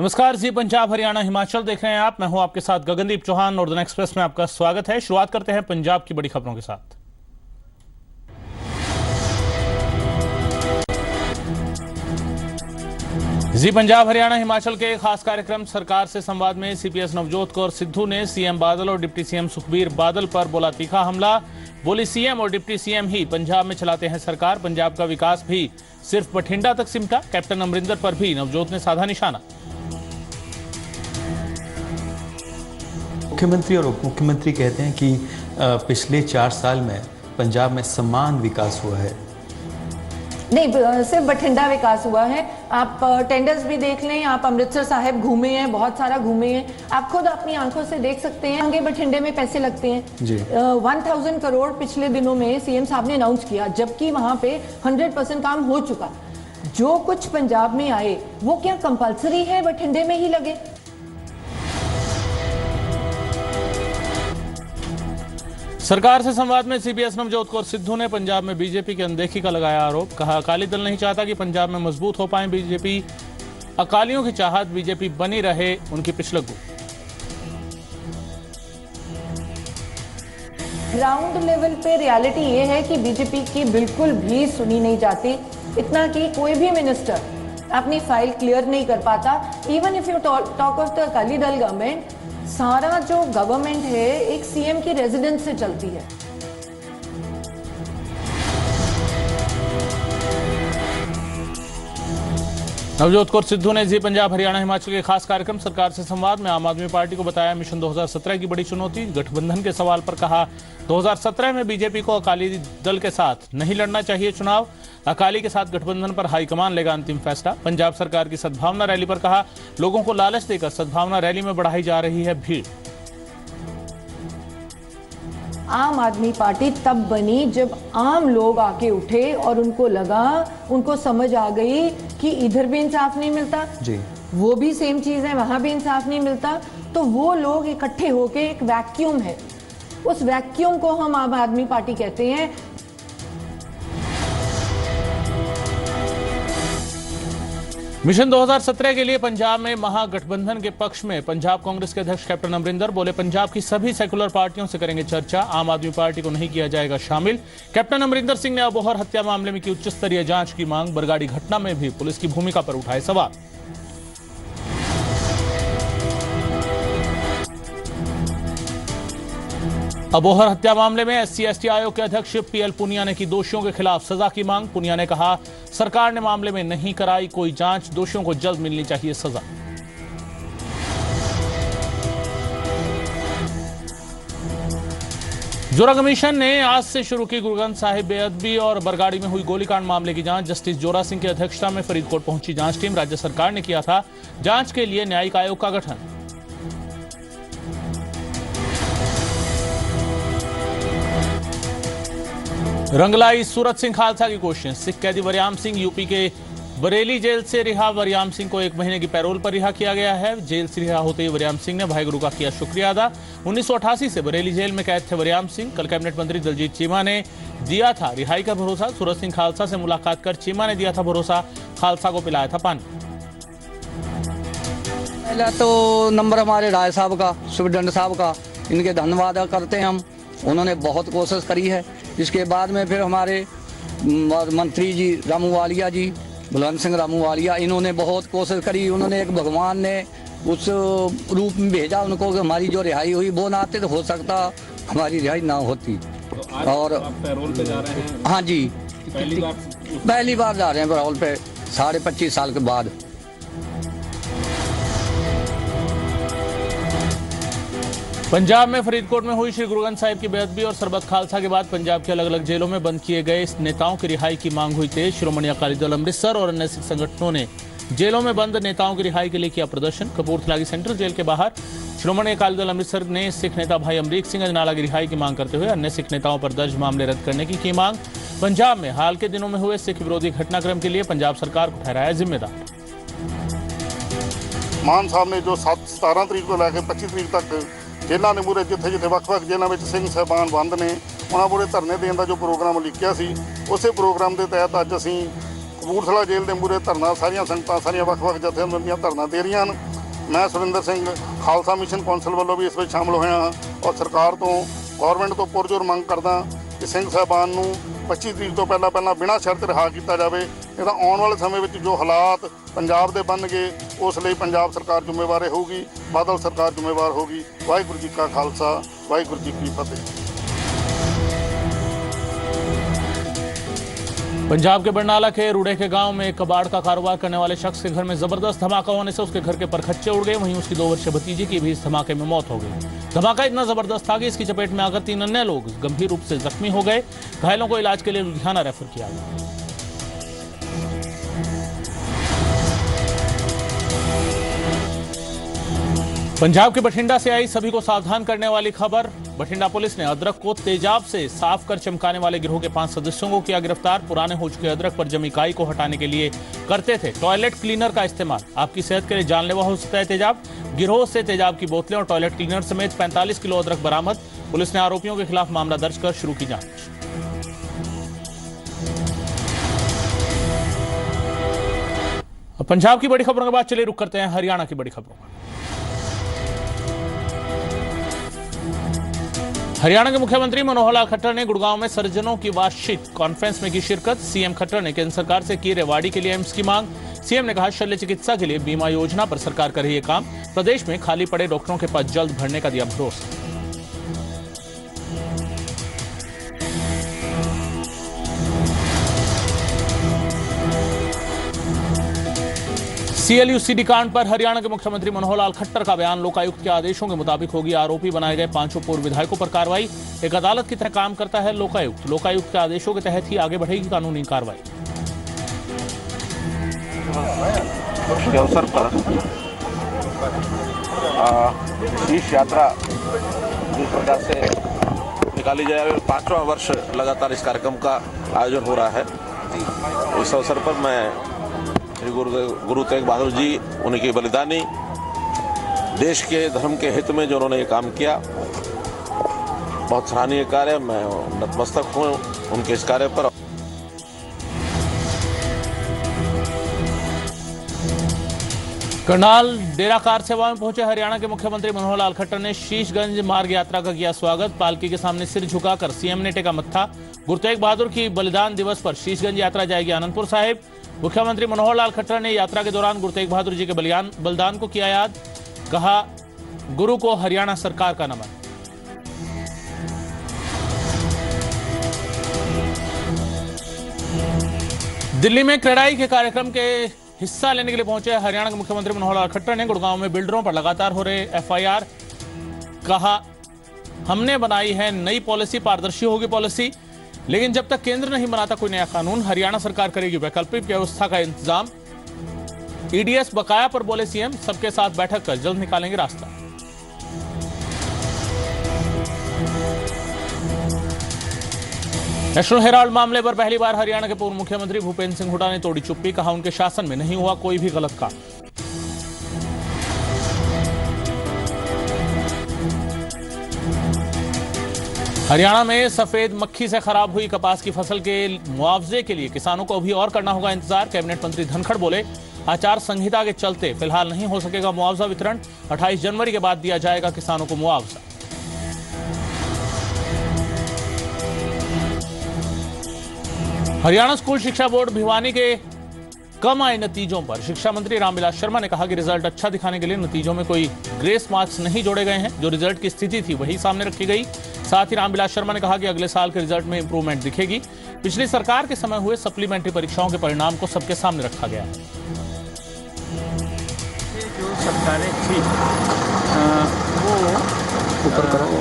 नमस्कार, जी पंजाब हरियाणा हिमाचल देख रहे हैं आप। मैं हूं आपके साथ गगनदीप चौहान। नॉर्दर्न एक्सप्रेस में आपका स्वागत है। शुरुआत करते हैं पंजाब की बड़ी खबरों के साथ। जी पंजाब हरियाणा हिमाचल के खास कार्यक्रम सरकार से संवाद में सीपीएस नवजोत कौर सिद्धू ने सीएम बादल और डिप्टी सीएम सुखबीर बादल पर बोला तीखा हमला। बोली सीएम और डिप्टी सीएम ही पंजाब में चलाते हैं सरकार, पंजाब का विकास भी सिर्फ बठिंडा तक सिमटा। कैप्टन अमरिंदर पर भी नवजोत ने साधा निशाना। मुख्यमंत्री और उप मुख्यमंत्री कहते हैं कि पिछले 4 साल में पंजाब में समान विकास हुआ है। नहीं, सिर्फ बठिंडा विकास हुआ है। आप टेंडर्स भी देख लें, आप अमृतसर साहिब घूमे हैं, बहुत सारा घूमे हैं, आप खुद अपनी आंखों से देख सकते हैं। आगे बठिंडे में पैसे लगते हैं जी। 1000 करोड़ पिछले दिनों में सीएम साहब ने अनाउंस किया, जबकि वहां पे 100% काम हो चुका। जो कुछ पंजाब में आए वो क्या कंपलसरी है बठिंडे में ही लगे? सरकार से संवाद में सीपीएस नवजोत कौर सिद्धू ने पंजाब में बीजेपी की अनदेखी का लगाया आरोप। कहा अकाली दल नहीं चाहता कि पंजाब में मजबूत हो पाए बीजेपी, अकालियों की चाहत बीजेपी बनी रहे उनकी पिछलग्गू। ग्राउंड लेवल पे रियलिटी ये है कि बीजेपी की बिल्कुल भी सुनी नहीं जाती। इतना कि कोई भी मिनिस्टर अपनी फाइल क्लियर नहीं कर पाता। Even if you talk of the Akali Dal government, सारा जो गवर्नमेंट है एक सीएम की रेजिडेंस से चलती है। नवजोत कौर सिद्धू ने जी पंजाब हरियाणा हिमाचल के खास कार्यक्रम सरकार से संवाद में आम आदमी पार्टी को बताया मिशन 2017 की बड़ी चुनौती। गठबंधन के सवाल पर कहा 2017 में बीजेपी को अकाली दल के साथ नहीं लड़ना चाहिए चुनाव, अकाली के साथ गठबंधन पर हाईकमान लेगा अंतिम फैसला। पंजाब सरकार की सद्भावना रैली पर कहा लोगों को लालच देकर सद्भावना रैली में बढ़ाई जा रही है भीड़। आम आदमी पार्टी तब बनी जब आम लोग आके उठे और उनको लगा, उनको समझ आ गई कि इधर भी इंसाफ नहीं मिलता जी, वो भी सेम चीज है, वहां भी इंसाफ नहीं मिलता। तो वो लोग इकट्ठे होके एक वैक्यूम है, उस वैक्यूम को हम आम आदमी पार्टी कहते हैं। मिशन 2017 के लिए पंजाब में महागठबंधन के पक्ष में पंजाब कांग्रेस के अध्यक्ष कैप्टन अमरिंदर बोले पंजाब की सभी सेकुलर पार्टियों से करेंगे चर्चा, आम आदमी पार्टी को नहीं किया जाएगा शामिल। कैप्टन अमरिंदर सिंह ने अबोहर हत्या मामले में की उच्च स्तरीय जांच की मांग। बरगाड़ी घटना में भी पुलिस की भूमिका पर उठाए सवाल। अबोहर हत्या मामले में SC/ST आयोग के अध्यक्ष PL पुनिया ने की दोषियों के खिलाफ सजा की मांग। पुनिया ने कहा सरकार ने मामले में नहीं कराई कोई जांच, दोषियों को जल्द मिलनी चाहिए सजा। जोरा कमीशन ने आज से शुरू की गुरु ग्रंथ साहिब बेअदबी और बरगाड़ी में हुई गोलीकांड मामले की जांच। जस्टिस जोरा सिंह की अध्यक्षता में फरीदकोट पहुंची जांच टीम। राज्य सरकार ने किया था जांच के लिए न्यायिक आयोग का गठन। रंगलाई सूरत सिंह खालसा की कोशिश। सिख कैदी वरियाम सिंह यूपी के बरेली जेल से रिहा। वरियाम सिंह को 1 महीने की पैरोल पर रिहा किया गया है। जेल से रिहा होते ही वरियाम सिंह ने भाई गुरु का किया शुक्रिया अदा। 1988 से बरेली जेल में कैद थे वरियाम सिंह। कल कैबिनेट मंत्री दलजीत चीमा ने दिया था रिहाई का भरोसा। सूरत सिंह खालसा से मुलाकात कर चीमा ने दिया था भरोसा, खालसा को पिलाया था पानी। पहला तो नंबर हमारे राय साहब का, सुप्रीडेंट साहब का, इनके धन्यवाद करते हैं हम। उन्होंने बहुत कोशिश करी है। इसके बाद में फिर हमारे मंत्री जी रामू वालिया जी, बुलंद सिंह रामू वालिया, इन्होंने बहुत कोशिश करी। उन्होंने एक भगवान ने उस रूप में भेजा उनको कि हमारी जो रिहाई हुई वो ना आते तो हो सकता हमारी रिहाई ना होती। तो और पैरोल पे जा रहे हैं? हाँ जी, पहली बार जा रहे हैं पैरोल पे 25.5 साल के बाद। पंजाब में फरीदकोट में हुई श्री गुरु ग्रंथ साहिब की बेअदबी और सरबत खालसा के बाद पंजाब के अलग अलग जेलों में बंद किए गए नेताओं की रिहाई की मांग हुई तेज। श्रोमणी अकाली दल अमृतसर और अन्य सिख संगठनों ने जेलों में बंद नेताओं की रिहाई के लिए किया प्रदर्शन। कपूरथला की सेंट्रल जेल के बाहर श्रोमणी अकाली दल अमृतसर ने सिख नेता भाई अमरीक सिंह अजनाला की रिहाई की मांग करते हुए अन्य सिख नेताओं पर दर्ज मामले रद्द करने की मांग। पंजाब में हाल के दिनों में हुए सिख विरोधी घटनाक्रम के लिए पंजाब सरकार को ठहराया जिम्मेदार। मान साहब ने जो 17 तरीक को लेकर 25 तरीक तक जेलों के मूहरे जिथे जिथे ਵੱਖ-ਵੱਖ जेलों में सिंह साहबान बंद ने उन्होंने मूहरे धरने देने का जो प्रोग्राम लिखिया सी, उस प्रोग्राम के तहत अज असीं ਕਪੂਰਥਲਾ ਜੇਲ੍ਹ ਦੇ ਮੂਹਰੇ ਧਰਨਾ ਸਾਰੀਆਂ ਸੰਗਤਾਂ ਸਾਰੀਆਂ ਵੱਖ-ਵੱਖ ਜਥੇਬੰਦੀਆਂ ਧਰਨਾ ਦੇ ਰਹੀਆਂ ਹਨ। ਮੈਂ ਸੁਰਿੰਦਰ ਸਿੰਘ ਖਾਲਸਾ ਮਿਸ਼ਨ ਕੌਂਸਲ ਵੱਲੋਂ ਵੀ ਇਸ ਵਿੱਚ ਸ਼ਾਮਲ ਹੋਇਆ ਹਾਂ ਔਰ ਸਰਕਾਰ ਤੋਂ ਗੌਰਮੈਂਟ ਤੋਂ ਪੁਰਜ਼ੋਰ ਮੰਗ ਕਰਦਾ ਕਿ ਸਿੰਘ ਸਾਹਿਬਾਨ ਨੂੰ 25 ਤਰੀਕ ਤੋਂ ਪਹਿਲਾਂ ਬਿਨਾਂ ਸ਼ਰਤ ਰਿਹਾ ਕੀਤਾ ਜਾਵੇ। ਇਹਦਾ ਆਉਣ ਵਾਲੇ ਸਮੇਂ ਵਿੱਚ ਜੋ ਹਾਲਾਤ ਪੰਜਾਬ ਦੇ ਬਣਨਗੇ ਉਸ ਲਈ ਪੰਜਾਬ ਸਰਕਾਰ ਜ਼ਿੰਮੇਵਾਰ ਹੋਊਗੀ, ਬਾਦਲ ਸਰਕਾਰ ਜ਼ਿੰਮੇਵਾਰ ਹੋਊਗੀ। ਵਾਹਿਗੁਰੂ ਜੀ ਕਾ ਖਾਲਸਾ, ਵਾਹਿਗੁਰੂ ਜੀ ਕੀ ਫਤਿਹ। पंजाब के बरनाला के रूड़े के गांव में एक कबाड़ का कारोबार करने वाले शख्स के घर में जबरदस्त धमाका होने से उसके घर के परखच्चे उड़ गए। वहीं उसकी 2 वर्षीय भतीजी की भी इस धमाके में मौत हो गई। धमाका इतना जबरदस्त था कि इसकी चपेट में आकर 3 अन्य लोग गंभीर रूप से जख्मी हो गए। घायलों को इलाज के लिए लुधियाना रेफर किया गया। पंजाब के बठिंडा से आई सभी को सावधान करने वाली खबर। बठिंडा पुलिस ने अदरक को तेजाब से साफ कर चमकाने वाले गिरोह के 5 सदस्यों को किया गिरफ्तार। पुराने हो चुके अदरक पर जमी काई को हटाने के लिए करते थे टॉयलेट क्लीनर का इस्तेमाल। आपकी सेहत के लिए जानलेवा हो सकता है तेजाब। गिरोह से तेजाब की बोतलें और टॉयलेट क्लीनर समेत 45 किलो अदरक बरामद। पुलिस ने आरोपियों के खिलाफ मामला दर्ज कर शुरू की जांच। पंजाब की बड़ी खबरों के बाद चलिए रुक करते हैं हरियाणा की बड़ी खबरों पर। हरियाणा के मुख्यमंत्री मनोहर लाल खट्टर ने गुड़गांव में सर्जनों की वार्षिक कॉन्फ्रेंस में की शिरकत। सीएम खट्टर ने केंद्र सरकार से की रेवाड़ी के लिए एम्स की मांग। सीएम ने कहा शल्य चिकित्सा के लिए बीमा योजना पर सरकार कर रही है काम। प्रदेश में खाली पड़े डॉक्टरों के पद जल्द भरने का दिया भरोसा। सीएलयू-सीडी कांड पर हरियाणा के मुख्यमंत्री मनोहर लाल खट्टर का बयान। लोकायुक्त के आदेशों के मुताबिक होगी आरोपी बनाए गए 5 पूर्व विधायकों पर कार्रवाई। एक अदालत की तरह काम करता है लोकायुक्त। लोकायुक्त के आदेशों के तहत ही आगे बढ़ेगी कानूनी कार्रवाई। के अवसर पर शीश यात्रा जिस प्रकार से निकाली जाए, 5वां वर्ष लगातार इस कार्यक्रम का आयोजन हो रहा है। इस अवसर पर मैं श्री गुरु तेग बहादुर जी, उनकी बलिदानी, देश के धर्म के हित में जो उन्होंने ये काम किया, बहुत सराहनीय कार्य। मैं नतमस्तक हूँ उनके इस कार्य पर। करनाल डेरा कार सेवा में पहुंचे हरियाणा के मुख्यमंत्री मनोहर लाल खट्टर ने शीशगंज मार्ग यात्रा का किया स्वागत। पालकी के सामने सिर झुकाकर सीएम ने टेका मत्था। गुरु तेग बहादुर की बलिदान दिवस पर शीशगंज यात्रा जाएगी आनंदपुर साहिब। मुख्यमंत्री मनोहर लाल खट्टर ने यात्रा के दौरान गुरु तेग बहादुर जी के बलिदान को किया याद। कहा गुरु को हरियाणा सरकार का नमन। दिल्ली में क्रेडाई के कार्यक्रम के हिस्सा लेने के लिए पहुंचे हरियाणा के मुख्यमंत्री मनोहर लाल खट्टर ने गुड़गांव में बिल्डरों पर लगातार हो रहे एफआईआर। कहा हमने बनाई है नई पॉलिसी, पारदर्शी होगी पॉलिसी, लेकिन जब तक केंद्र नहीं बनाता कोई नया कानून, हरियाणा सरकार करेगी वैकल्पिक व्यवस्था का इंतजाम। ईडीएस बकाया पर बोले सीएम, सबके साथ बैठक कर जल्द निकालेंगे रास्ता। नेशनल हेराल्ड मामले पर पहली बार हरियाणा के पूर्व मुख्यमंत्री भूपेंद्र सिंह हुड्डा ने तोड़ी चुप्पी। कहा उनके शासन में नहीं हुआ कोई भी गलत काम। हरियाणा में सफेद मक्खी से खराब हुई कपास की फसल के मुआवजे के लिए किसानों को अभी और करना होगा इंतजार। कैबिनेट मंत्री धनखड़ बोले आचार संहिता के चलते फिलहाल नहीं हो सकेगा मुआवजा वितरण। 28 जनवरी के बाद दिया जाएगा किसानों को मुआवजा। हरियाणा स्कूल शिक्षा बोर्ड भिवानी के कम आए नतीजों पर शिक्षा मंत्री रामविलास शर्मा ने कहा कि रिजल्ट अच्छा दिखाने के लिए नतीजों में कोई ग्रेस मार्क्स नहीं जोड़े गए हैं। जो रिजल्ट की स्थिति थी वही सामने रखी गई। साथ ही रामविलास शर्मा ने कहा कि अगले साल के रिजल्ट में इंप्रूवमेंट दिखेगी। पिछली सरकार के समय हुए सप्लीमेंट्री परीक्षाओं के परिणाम को सबके सामने रखा गया है। जो सरकारें थी वो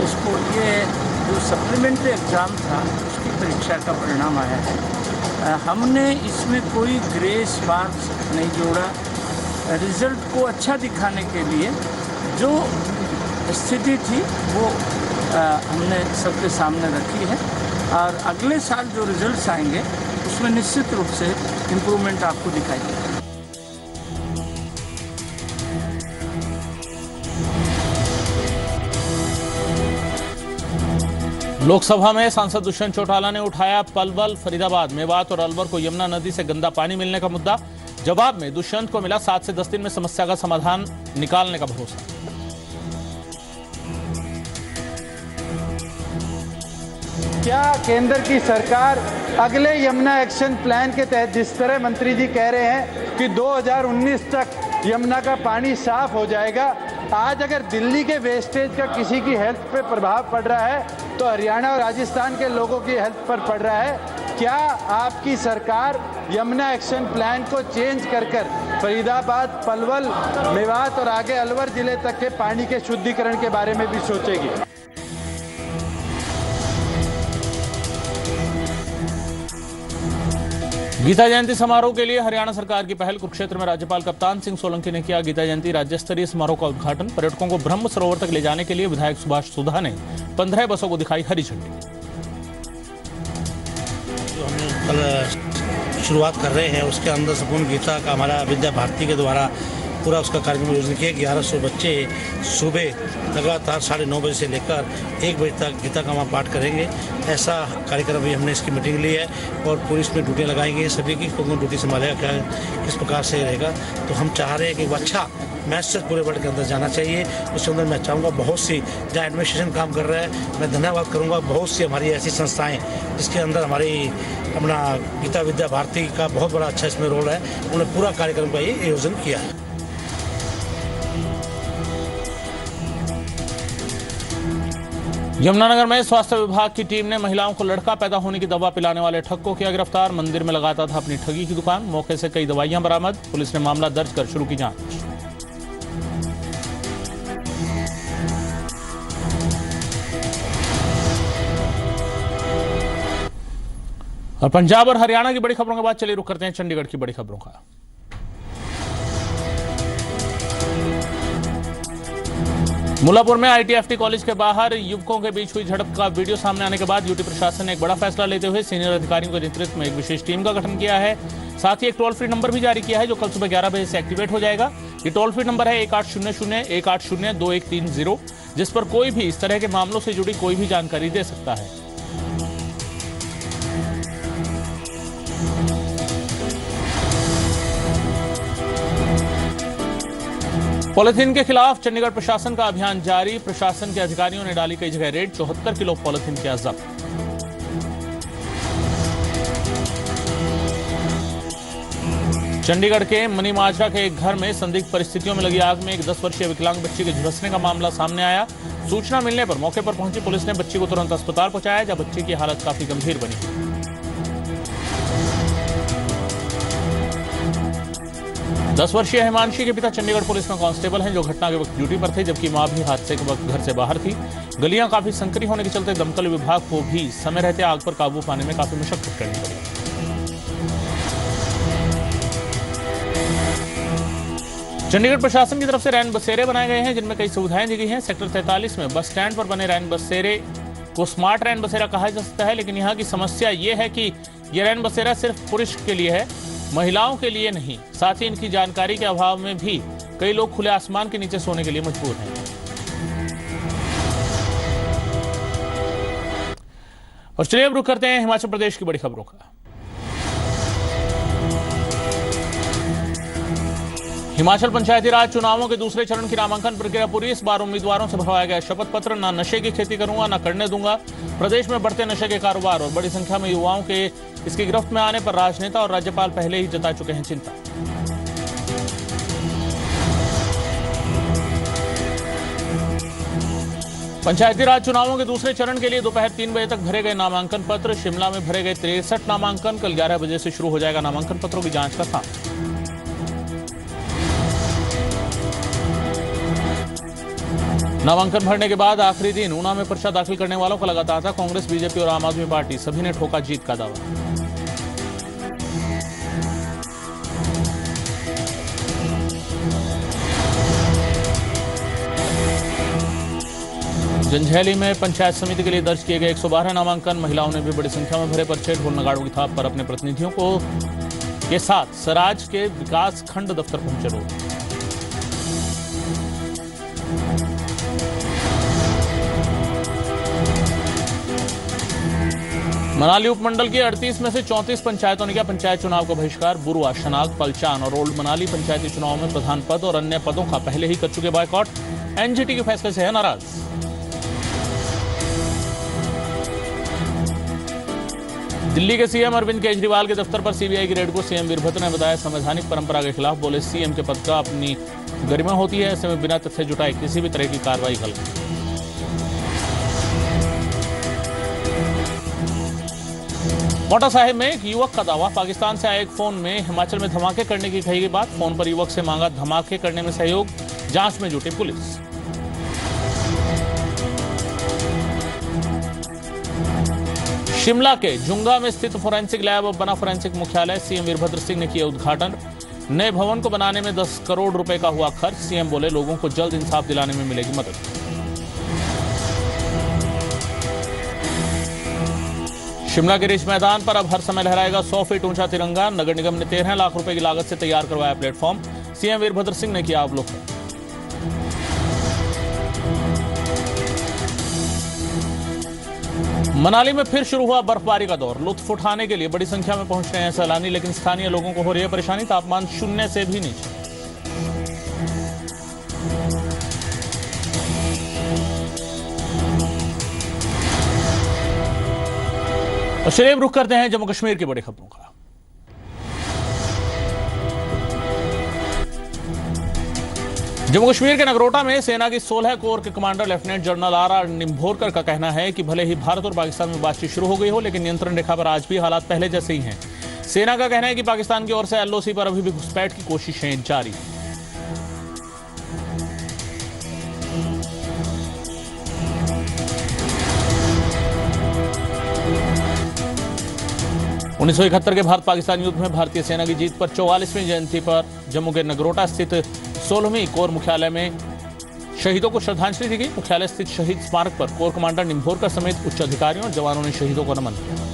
उसको ये जो सप्लीमेंट्री एग्जाम था उसकी परीक्षा का परिणाम आया है। हमने इसमें कोई ग्रेस मार्क्स नहीं जोड़ा। रिजल्ट को अच्छा दिखाने के लिए जो स्थिति थी वो हमने सबके सामने रखी है और अगले साल जो रिजल्ट्स आएंगे उसमें निश्चित रूप से इम्प्रूवमेंट आपको दिखाई देगा। लोकसभा में सांसद दुष्यंत चौटाला ने उठाया पलवल, फरीदाबाद, मेवात और अलवर को यमुना नदी से गंदा पानी मिलने का मुद्दा। जवाब में दुष्यंत को मिला 7 से 10 दिन में समस्या का समाधान निकालने का भरोसा। क्या केंद्र की सरकार अगले यमुना एक्शन प्लान के तहत जिस तरह मंत्री जी कह रहे हैं कि 2019 तक यमुना का पानी साफ हो जाएगा, आज अगर दिल्ली के वेस्टेज का किसी की हेल्थ पे प्रभाव पड़ रहा है तो हरियाणा और राजस्थान के लोगों की हेल्थ पर पड़ रहा है। क्या आपकी सरकार यमुना एक्शन प्लान को चेंज कर फरीदाबाद, पलवल, मेवात और आगे अलवर जिले तक के पानी के शुद्धिकरण के बारे में भी सोचेगी? गीता जयंती समारोह के लिए हरियाणा सरकार की पहल। कुरुक्षेत्र में राज्यपाल कप्तान सिंह सोलंकी ने किया गीता जयंती राज्य स्तरीय समारोह का उद्घाटन। पर्यटकों को ब्रह्म सरोवर तक ले जाने के लिए विधायक सुभाष सुधा ने 15 बसों को दिखाई हरी झंडी। जो हम कल शुरुआत कर रहे हैं उसके अंदर संपूर्ण गीता का हमारा विद्या भारती के द्वारा पूरा उसका कार्यक्रम आयोजन किया। 1100 बच्चे सुबह लगातार 9:30 बजे से लेकर 1 बजे तक गीता का वहाँ पाठ करेंगे। ऐसा कार्यक्रम भी हमने इसकी मीटिंग ली है और पुलिस में ड्यूटियाँ लगाएंगे। सभी की कौन ड्यूटी संभालेगा, क्या किस प्रकार से रहेगा। तो हम चाह रहे हैं कि वो अच्छा मैसेज पूरे वर्ल्ड के अंदर जाना चाहिए। उसके अंदर मैं चाहूँगा बहुत सी जहाँ एडमिनिस्ट्रेशन काम कर रहा है, मैं धन्यवाद करूँगा बहुत सी हमारी ऐसी संस्थाएँ जिसके अंदर हमारी अपना गीता विद्या भारती का बहुत बड़ा अच्छा इसमें रोल है। उन्होंने पूरा कार्यक्रम का ये आयोजन किया है। यमुनानगर में स्वास्थ्य विभाग की टीम ने महिलाओं को लड़का पैदा होने की दवा पिलाने वाले ठग को किया गिरफ्तार। मंदिर में लगाता था अपनी ठगी की दुकान। मौके से कई दवाइयां बरामद। पुलिस ने मामला दर्ज कर शुरू की जांच। और पंजाब और हरियाणा की बड़ी खबरों के बाद चलिए रुक करते हैं चंडीगढ़ की बड़ी खबरों का। मुल्लापुर में आईटीएफटी कॉलेज के बाहर युवकों के बीच हुई झड़प का वीडियो सामने आने के बाद यूटी प्रशासन ने एक बड़ा फैसला लेते हुए सीनियर अधिकारियों के नेतृत्व में एक विशेष टीम का गठन किया है। साथ ही एक टोल फ्री नंबर भी जारी किया है जो कल सुबह 11 बजे से एक्टिवेट हो जाएगा। ये टोल फ्री नंबर है 1800-180-2130, जिस पर कोई भी इस तरह के मामलों से जुड़ी कोई भी जानकारी दे सकता है। पॉलिथीन के खिलाफ चंडीगढ़ प्रशासन का अभियान जारी। प्रशासन के अधिकारियों ने डाली कई जगह रेड। 74 किलो पॉलिथीन किया जब्त। चंडीगढ़ के मनी माजरा के एक घर में संदिग्ध परिस्थितियों में लगी आग में एक 10 वर्षीय विकलांग बच्ची के झुलसने का मामला सामने आया। सूचना मिलने पर मौके पर पहुंची पुलिस ने बच्ची को तुरंत अस्पताल पहुंचाया, जहां बच्ची की हालत काफी गंभीर बनी। 10 वर्षीय हिमांशी के पिता चंडीगढ़ पुलिस में कांस्टेबल हैं जो घटना के वक्त ड्यूटी पर थे, जबकि मां भी हादसे के वक्त घर से बाहर थी। गलियां काफी संकरी होने के चलते दमकल विभाग को भी समय रहते आग पर काबू पाने में काफी मशक्कत करनी पड़ी। चंडीगढ़ प्रशासन की तरफ से रैन बसेरे बनाए गए हैं जिनमें कई सुविधाएं दी गई हैं। सेक्टर 43 में बस स्टैंड पर बने रैन बसेरे को स्मार्ट रैन बसेरा कहा जा सकता है, लेकिन यहाँ की समस्या ये है कि यह रैन बसेरा सिर्फ पुरुष के लिए है, महिलाओं के लिए नहीं। साथ ही इनकी जानकारी के अभाव में भी कई लोग खुले आसमान के नीचे सोने के लिए मजबूर हैं। और चलिए अब रुक करते हैं हिमाचल प्रदेश की बड़ी खबरों का। हिमाचल पंचायती राज चुनावों के दूसरे चरण की नामांकन प्रक्रिया पूरी। इस बार उम्मीदवारों से भरवाया गया शपथ पत्र। ना नशे की खेती करूंगा, ना करने दूंगा। प्रदेश में बढ़ते नशे के कारोबार और बड़ी संख्या में युवाओं के इसकी गिरफ्त में आने पर राजनेता और राज्यपाल पहले ही जता चुके हैं चिंता। पंचायती राज चुनावों के दूसरे चरण के लिए दोपहर 3 बजे तक भरे गए नामांकन पत्र। शिमला में भरे गए 63 नामांकन। कल 11 बजे से शुरू हो जाएगा नामांकन पत्रों की जांच का काम। नामांकन भरने के बाद आखिरी दिन ऊना में पर्चा दाखिल करने वालों का लगातार था। कांग्रेस, बीजेपी और आम आदमी पार्टी सभी ने ठोका जीत का दावा। जंजैहली में पंचायत समिति के लिए दर्ज किए गए 112 नामांकन। महिलाओं ने भी बड़ी संख्या में भरे पर्चे। ढोल नगाड़ों की थाप पर अपने प्रतिनिधियों को के साथ सराज के विकास खंड दफ्तर पहुंचे लोग। मनाली उपमंडल की 38 में से 34 पंचायतों ने किया पंचायत चुनाव का बहिष्कार। बुरुआ, शनाग, पलचान और ओल्ड मनाली पंचायती चुनाव में प्रधान पद और अन्य पदों का पहले ही कर चुके बायकॉट। एनजीटी के फैसले से है नाराज। दिल्ली के सीएम अरविंद केजरीवाल के दफ्तर पर सीबीआई की रेड को सीएम वीरभद्र ने बताया संवैधानिक परंपरा के खिलाफ। बोले सीएम के पद का अपनी गरिमा होती है, ऐसे में बिना तथ्य जुटाए किसी भी तरह की कार्रवाई गलत। मोटा साहिब में एक युवक का दावा, पाकिस्तान से आए एक फोन में हिमाचल में धमाके करने की कही गई बात। फोन पर युवक से मांगा धमाके करने में सहयोग, जांच में जुटी पुलिस। शिमला के जुंगा में स्थित फोरेंसिक लैब अब बना फोरेंसिक मुख्यालय। सीएम वीरभद्र सिंह ने किया उद्घाटन। नए भवन को बनाने में 10 करोड़ रुपए का हुआ खर्च। सीएम बोले लोगों को जल्द इंसाफ दिलाने में मिलेगी मदद। शिमला के रिज मैदान पर अब हर समय लहराएगा 100 फीट ऊंचा तिरंगा। नगर निगम ने 13 लाख रुपए की लागत से तैयार करवाया प्लेटफॉर्म। सीएम वीरभद्र सिंह ने किया अवलोकन। मनाली में फिर शुरू हुआ बर्फबारी का दौर। लुत्फ उठाने के लिए बड़ी संख्या में पहुंच रहे हैं सैलानी, लेकिन स्थानीय लोगों को हो रही है परेशानी। तापमान 0 से भी नीचे। और चलिए रुख करते हैं जम्मू कश्मीर की बड़ी खबरों का। जम्मू कश्मीर के नगरोटा में सेना की 16 कोर के commander lieutenant general R Nimbhorkar का कहना है कि भले ही भारत और पाकिस्तान में बातचीत शुरू हो गई हो, लेकिन नियंत्रण रेखा पर आज भी हालात पहले जैसे ही हैं। सेना का कहना है कि पाकिस्तान की ओर से एलओसी पर अभी भी घुसपैठ की कोशिशें जारी हैं। उन्नीस सौ 71 के भारत पाकिस्तान युद्ध में भारतीय सेना की जीत पर 44वीं जयंती पर जम्मू के नगरोटा स्थित 16वीं कोर मुख्यालय में शहीदों को श्रद्धांजलि दी गई। मुख्यालय स्थित शहीद स्मारक पर कोर कमांडर निम्भोरकर समेत उच्च अधिकारियों और जवानों ने शहीदों को नमन किया।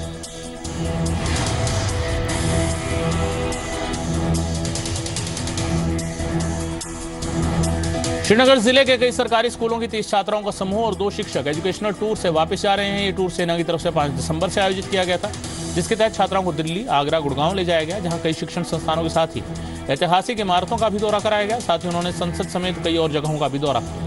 श्रीनगर जिले के कई सरकारी स्कूलों की 30 छात्राओं का समूह और 2 शिक्षक एजुकेशनल टूर से वापस जा रहे हैं। ये टूर सेना की तरफ से 5 दिसंबर से आयोजित किया गया था, जिसके तहत छात्राओं को दिल्ली, आगरा, गुड़गांव ले जाया गया, जहां कई शिक्षण संस्थानों के साथ ही ऐतिहासिक इमारतों का भी दौरा कराया गया। साथ ही उन्होंने संसद समेत कई और जगहों का भी दौरा किया।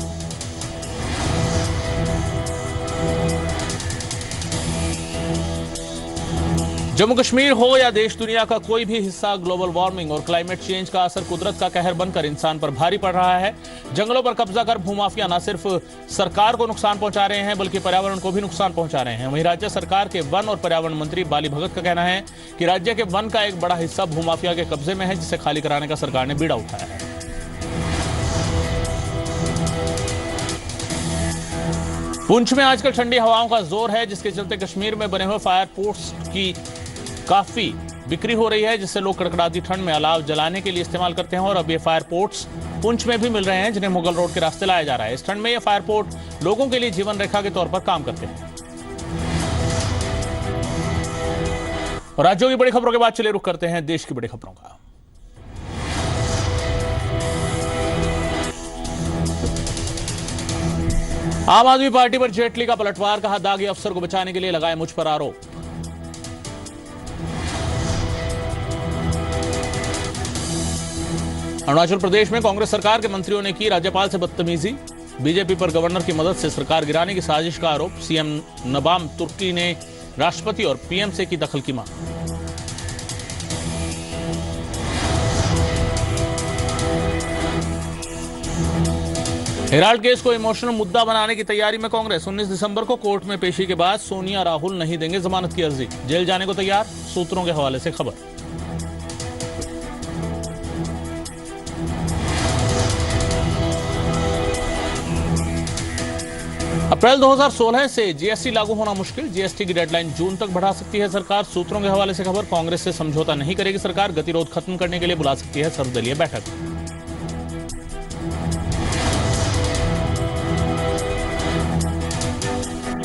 जम्मू कश्मीर हो या देश दुनिया का कोई भी हिस्सा, ग्लोबल वार्मिंग और क्लाइमेट चेंज का असर कुदरत का कहर बनकर इंसान पर भारी पड़ रहा है। जंगलों पर कब्जा कर भूमाफिया न सिर्फ सरकार को नुकसान पहुंचा रहे हैं, बल्कि पर्यावरण को भी नुकसान पहुंचा रहे हैं। वहीं राज्य सरकार के वन और पर्यावरण मंत्री बाली भगत का कहना है कि राज्य के वन का एक बड़ा हिस्सा भूमाफिया के कब्जे में है, जिसे खाली कराने का सरकार ने बीड़ा उठाया है। पुंछ में आजकल ठंडी हवाओं का जोर है, जिसके चलते कश्मीर में बने हुए फायर पोर्ट्स की काफी बिक्री हो रही है, जिससे लोग कड़कड़ाती ठंड में अलाव जलाने के लिए इस्तेमाल करते हैं। और अब ये फायर पोर्ट्स पुंछ में भी मिल रहे हैं, जिन्हें मुगल रोड के रास्ते लाया जा रहा है। इस ठंड में ये फायर पोर्ट लोगों के लिए जीवन रेखा के तौर पर काम करते हैं। और राज्यों की बड़ी खबरों के बाद चलिए रुख करते हैं देश की बड़ी खबरों का। आम आदमी पार्टी पर जेटली का पलटवार, कहा दागी अफसर को बचाने के लिए लगाए मुझ पर आरोप। अरुणाचल प्रदेश में कांग्रेस सरकार के मंत्रियों ने की राज्यपाल से बदतमीजी। बीजेपी पर गवर्नर की मदद से सरकार गिराने की साजिश का आरोप। सीएम नबाम तुर्की ने राष्ट्रपति और पीएम से की दखल की मांग। हेराल्ड केस को इमोशनल मुद्दा बनाने की तैयारी में कांग्रेस। 19 दिसंबर को कोर्ट में पेशी के बाद सोनिया राहुल नहीं देंगे जमानत की अर्जी, जेल जाने को तैयार, सूत्रों के हवाले से खबर। अप्रैल 2016 से जीएसटी लागू होना मुश्किल, जीएसटी की डेडलाइन जून तक बढ़ा सकती है सरकार, सूत्रों के हवाले से खबर। कांग्रेस से समझौता नहीं करेगी सरकार, गतिरोध खत्म करने के लिए बुला सकती है सर्वदलीय बैठक।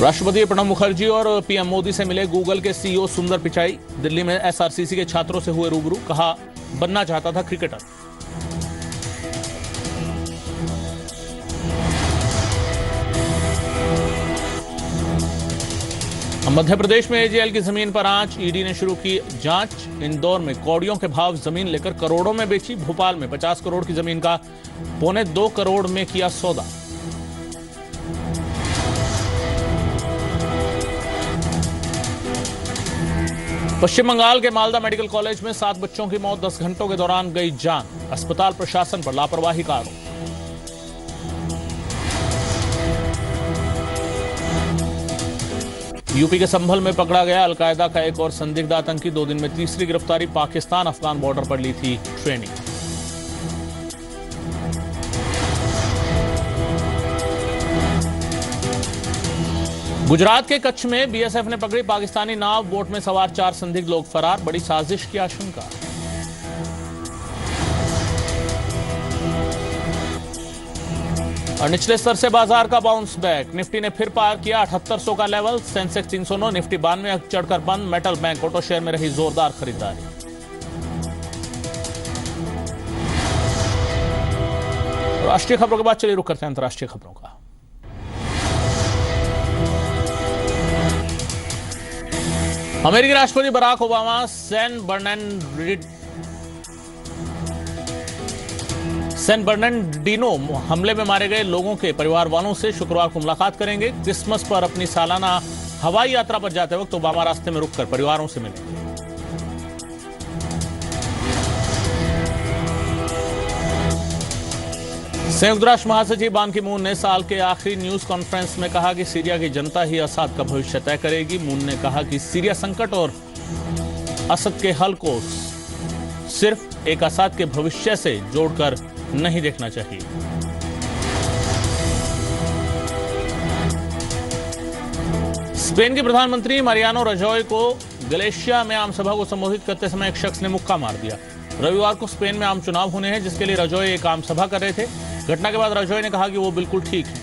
राष्ट्रपति प्रणब मुखर्जी और पीएम मोदी से मिले गूगल के सीईओ सुंदर पिचाई। दिल्ली में एसआरसीसी के छात्रों से हुए रूबरू, कहा बनना चाहता था क्रिकेटर। मध्य प्रदेश में एजेएल की जमीन पर आंच, ईडी ने शुरू की जांच। इंदौर में कौड़ियों के भाव जमीन लेकर करोड़ों में बेची। भोपाल में 50 करोड़ की जमीन का 1.25 करोड़ में किया सौदा। पश्चिम बंगाल के मालदा मेडिकल कॉलेज में 7 बच्चों की मौत, 10 घंटों के दौरान गई जान। अस्पताल प्रशासन पर लापरवाही का आरोप। यूपी के संभल में पकड़ा गया अलकायदा का एक और संदिग्ध आतंकी। 2 दिन में तीसरी गिरफ्तारी। पाकिस्तान अफगान बॉर्डर पर ली थी ट्रेनिंग। गुजरात के कच्छ में बीएसएफ ने पकड़ी पाकिस्तानी नाव। बोट में सवार 4 संदिग्ध लोग फरार। बड़ी साजिश की आशंका। और निचले स्तर से बाजार का बाउंस बैक। निफ्टी ने फिर पार किया 7800 का लेवल। सेंसेक्स 309, निफ्टी 92 चढ़कर बंद। मेटल बैंक ऑटो शेयर में रही जोरदार खरीदारी। राष्ट्रीय खबरों के बाद चलिए रुक करते हैं अंतर्राष्ट्रीय खबरों का। अमेरिकी राष्ट्रपति बराक ओबामा सैन बर्नार्डिनो हमले में मारे गए लोगों के परिवार वालों से शुक्रवार को मुलाकात करेंगे। क्रिसमस पर अपनी सालाना हवाई यात्रा पर जाते वक्त ओबामा रास्ते में रुककर परिवारों से मिलेंगे। संयुक्त राष्ट्र महासचिव बान की मून ने साल के आखिरी न्यूज कॉन्फ्रेंस में कहा कि सीरिया की जनता ही असद का भविष्य तय करेगी। मून ने कहा कि सीरिया संकट और असद के हल को सिर्फ एक असद के भविष्य से जोड़कर नहीं देखना चाहिए। स्पेन के प्रधानमंत्री मारियानो रजोय को गलेशिया में आम सभा को संबोधित करते समय एक शख्स ने मुक्का मार दिया। रविवार को स्पेन में आम चुनाव होने हैं, जिसके लिए रजोय एक आम सभा कर रहे थे। घटना के बाद रजोय ने कहा कि वो बिल्कुल ठीक है।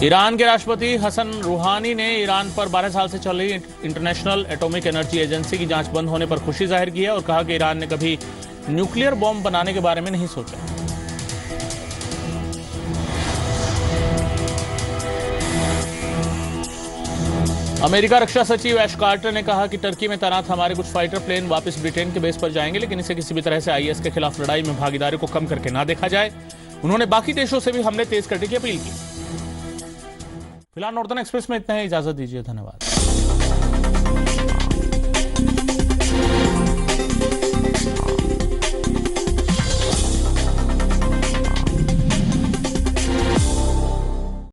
ईरान के राष्ट्रपति हसन रूहानी ने ईरान पर 12 साल से चल रही इंटरनेशनल एटॉमिक एनर्जी एजेंसी की जांच बंद होने पर खुशी जाहिर की है और कहा कि ईरान ने कभी न्यूक्लियर बॉम्ब बनाने के बारे में नहीं सोचा। अमेरिका रक्षा सचिव ऐश कार्टर ने कहा कि टर्की में तैनात हमारे कुछ फाइटर प्लेन वापस ब्रिटेन के बेस पर जाएंगे, लेकिन इसे किसी भी तरह से आईएस के खिलाफ लड़ाई में भागीदारी को कम करके ना देखा जाए। उन्होंने बाकी देशों से भी हमले तेज करने की अपील की। फिलहाल नॉर्दर्न एक्सप्रेस में इतना ही। इजाजत दीजिए। धन्यवाद।